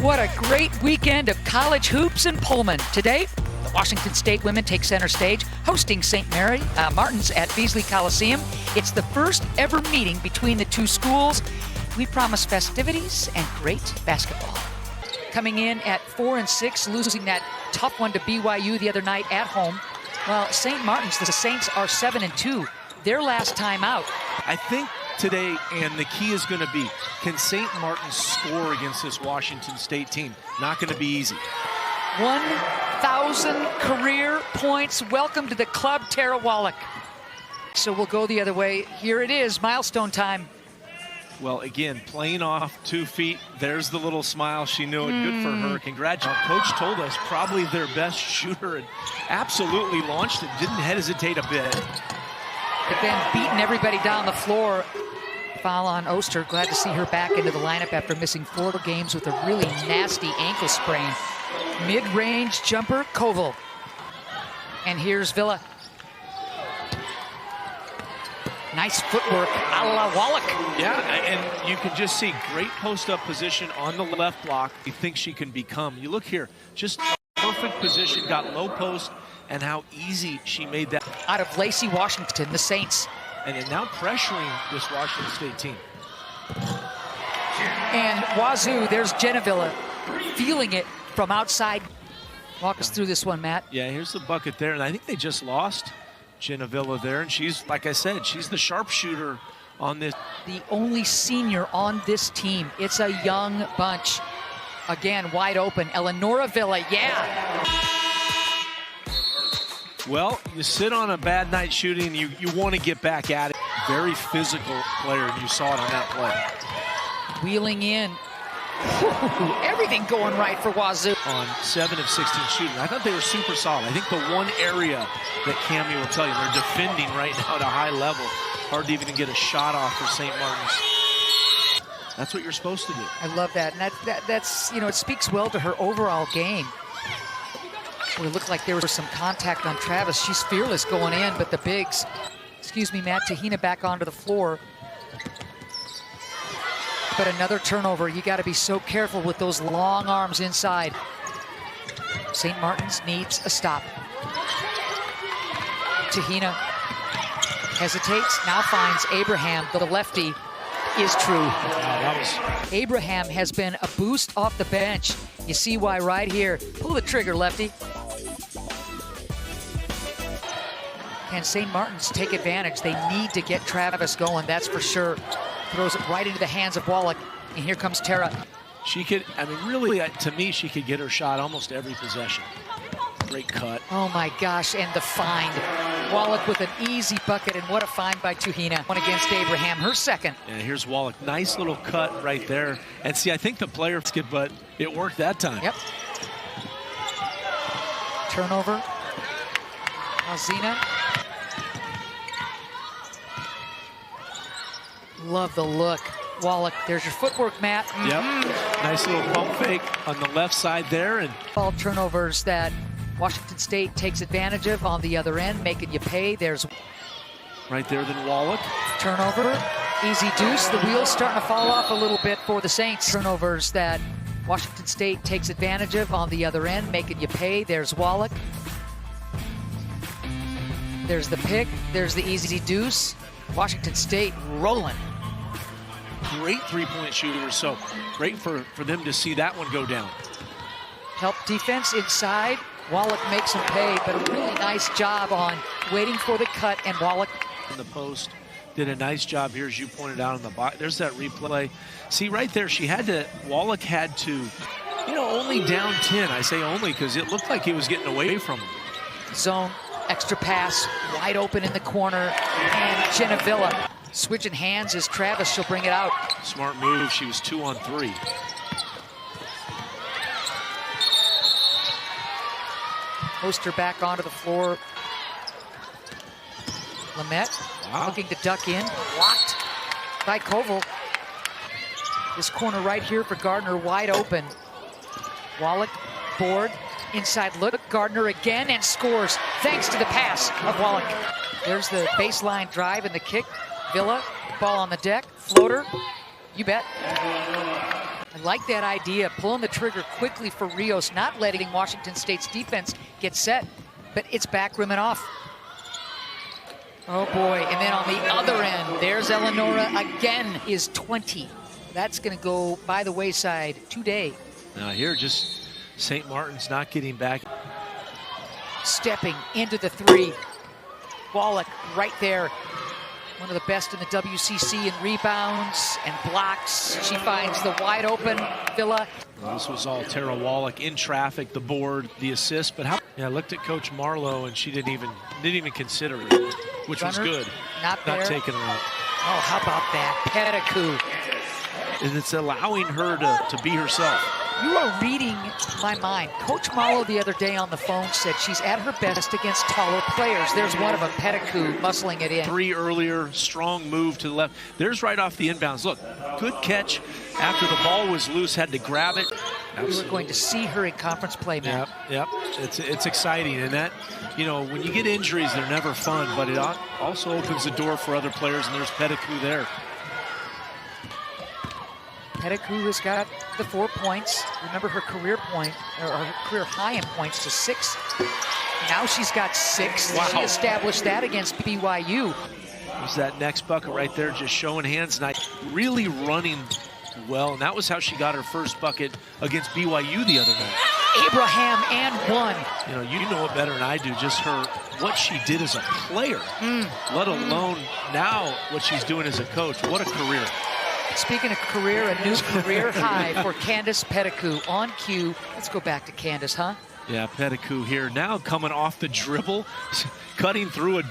What a great weekend of college hoops in Pullman. Today, the Washington State women take center stage, hosting St. Martin's at Beasley Coliseum. It's the first ever meeting between the two schools. We promise festivities and great basketball. Coming in at 4-6, losing that tough one to BYU the other night at home. Well, St. Martin's, the Saints are 7-2. Their last time out. I think today, and the key is going to be, can St. Martin's score against this Washington State team? Not going to be easy. 1,000 career points. Welcome to the club, Tara Wallach. So we'll go the other way. Here it is, milestone time. Well, again, playing off 2 feet. There's the little smile. She knew it. Good for her. Congratulations. Coach told us probably their best shooter and absolutely launched it. Didn't hesitate a bit. But then beating everybody down the floor. Foul on Oster. Glad to see her back into the lineup after missing 4 games with a really nasty ankle sprain. Mid-range jumper, Koval. And here's Villa. Nice footwork a la Wallach. Yeah, and you can just see great post-up position on the left block. You think she can become. You look here, just perfect position, got low post, and how easy she made that. Out of Lacey Washington, the Saints. And now pressuring this Washington State team. And Wazoo, there's Jenna Villa, feeling it from outside. Walk us through this one, Matt. Yeah, here's the bucket there, and I think they just lost Jenna Villa there, and she's, like I said, she's the sharpshooter on this. The only senior on this team. It's a young bunch. Again, wide open. Eleonora Villa, yeah. Well, you sit on a bad night shooting, you want to get back at it. Very physical player, and you saw it on that play. Wheeling in. Everything going right for Wazoo. On 7 of 16 shooting. I thought they were super solid. I think the one area that Cammie will tell you, they're defending right now at a high level. Hard to even get a shot off for St. Martin's. That's what you're supposed to do. I love that. And that's, you know, it speaks well to her overall game. Well, it looked like there was some contact on Travis. She's fearless going in, but the bigs, excuse me, Matt, Tahina back onto the floor. But another turnover. You got to be so careful with those long arms inside. St. Martin's needs a stop. Tahina hesitates, now finds Abraham. The lefty is true. Abraham has been a boost off the bench. You see why right here. Pull the trigger, lefty. Can St. Martin's take advantage? They need to get Travis going, that's for sure. Throws it right into the hands of Wallach, and here comes Tara. She could, I mean, really, to me, she could get her shot almost every possession. Great cut. Oh my gosh, and the find. Wallach with an easy bucket, and what a find by Tahina. One against Abraham, her second. And here's Wallach, nice little cut right there. And see, I think the player, but it worked that time. Yep. Turnover. Alzina. Love the look. Wallach, there's your footwork, Matt. Yep. Nice little pump fake on the left side there. And ball turnovers that Washington State takes advantage of on the other end, making you pay. There's right there, then Wallach. Turnover, easy deuce. The wheels starting to fall off a little bit for the Saints. Turnovers that Washington State takes advantage of on the other end, making you pay. There's Wallach. There's the pick. There's the easy deuce. Washington State rolling. Great three-point shooter, so great for them to see that one go down. Help defense inside. Wallach makes him pay, but a really nice job on waiting for the cut, and Wallach in the post did a nice job here, as you pointed out on the box. There's that replay. See right there, Wallach had to, you know, only down 10. I say only because it looked like he was getting away from him. Zone, extra pass, wide open in the corner, and Jenna Villa switching hands as Travis, she'll bring it out. Smart move, she was 2 on 3. Oster back onto the floor. Lamette looking to duck in, blocked by Koval. This corner right here for Gardner wide open. Wallach, board, inside look, Gardner again and scores thanks to the pass of Wallach. There's the baseline drive and the kick. Villa, ball on the deck, floater, you bet. I like that idea, pulling the trigger quickly for Rios, not letting Washington State's defense get set, but it's back rim and off. Oh boy, and then on the other end, there's Eleonora again, is 20. That's gonna go by the wayside today. Now here, just St. Martin's not getting back. Stepping into the three. Wallach right there. One of the best in the WCC in rebounds and blocks. She finds the wide open Villa. Well, this was all Tara Wallach in traffic, the board, the assist. But I looked at Coach Marlowe and she didn't even consider it, which was good. Not taking her out. Oh, how about that Pettigrew? And it's allowing her to be herself. You are reading my mind. Coach Marlowe the other day on the phone said she's at her best against taller players. There's one of them, Pettigrew, muscling it in. 3 earlier, strong move to the left. There's right off the inbounds. Look, good catch after the ball was loose, had to grab it. Absolutely. We're going to see her in conference play, Matt. Yep. It's exciting. And that, when you get injuries, they're never fun, but it also opens the door for other players, and there's Pettigrew there. Pettigrew has got the 4 points. Remember her career point, or her career high in points to 6. Now she's got 6. Wow. She established that against BYU. There's that next bucket right there, just showing hands tonight. Really running well, and that was how she got her first bucket against BYU the other night. Abraham and 1. You know it better than I do, just what she did as a player, let alone now what she's doing as a coach. What a career. Speaking of career, a new career high for Candace Pettigrew on cue. Let's go back to Candace, huh? Yeah, Pettigrew here now coming off the dribble, cutting through a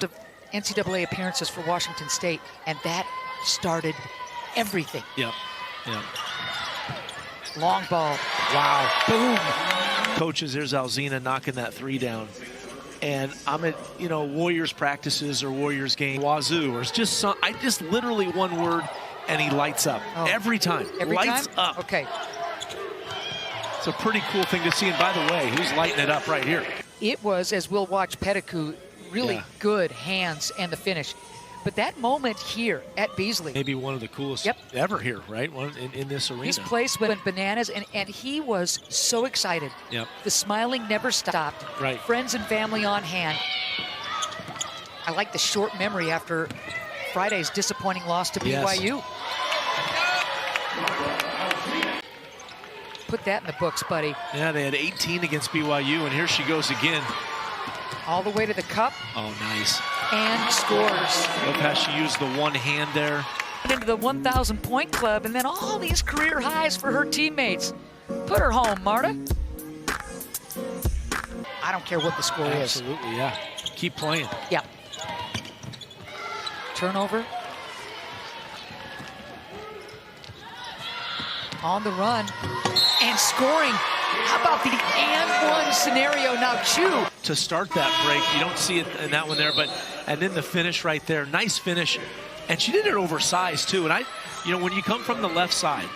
NCAA appearances for Washington State, and that started everything. Yep. Long ball. Wow. Boom. Coaches, there's Alzina knocking that 3 down. And I'm at, Warriors practices or Warriors game, Wazoo, or it's just literally one word, and he lights up every time. Lights up. Okay. It's a pretty cool thing to see. And by the way, who's lighting it up right here? It was, as we'll watch Pettigrew, really good hands and the finish. But that moment here at Beasley. Maybe one of the coolest ever here, right? One in this arena. His place went bananas, and he was so excited. Yep. The smiling never stopped. Right. Friends and family on hand. I like the short memory after Friday's disappointing loss to BYU. Put that in the books, buddy. Yeah, they had 18 against BYU, and here she goes again. All the way to the cup. Oh, nice. And scores. Look how she used the one hand there. Into the 1,000-point club, and then all these career highs for her teammates. Put her home, Marta. I don't care what the score is. Absolutely, yeah. Keep playing. Yeah. Turnover. On the run. And scoring. How about the and 1 scenario now, Chu? To start that break, you don't see it in that one there, and then the finish right there. Nice finish. And she did it oversized, too. And when you come from the left side.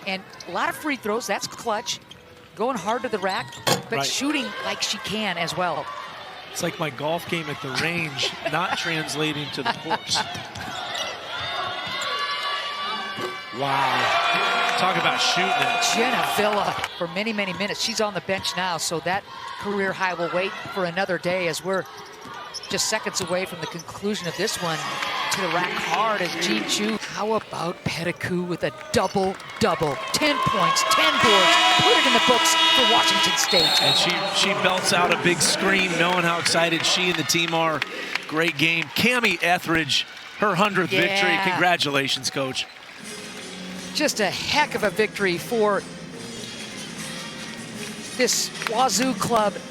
And a lot of free throws, that's clutch. Going hard to the rack, but shooting like she can as well. It's like my golf game at the range, not translating to the course. Wow. Talk about shooting it. Jenna Villa for many, many minutes. She's on the bench now, so that career high will wait for another day as we're just seconds away from the conclusion of this one. To the rack hard as Jean Chu. How about Pettigrew with a double-double? 10 points, 10 boards. Put it in the books for Washington State. And she belts out a big scream, knowing how excited she and the team are. Great game. Cami Etheridge, her 100th victory. Congratulations, Coach. Just a heck of a victory for this Wazoo club.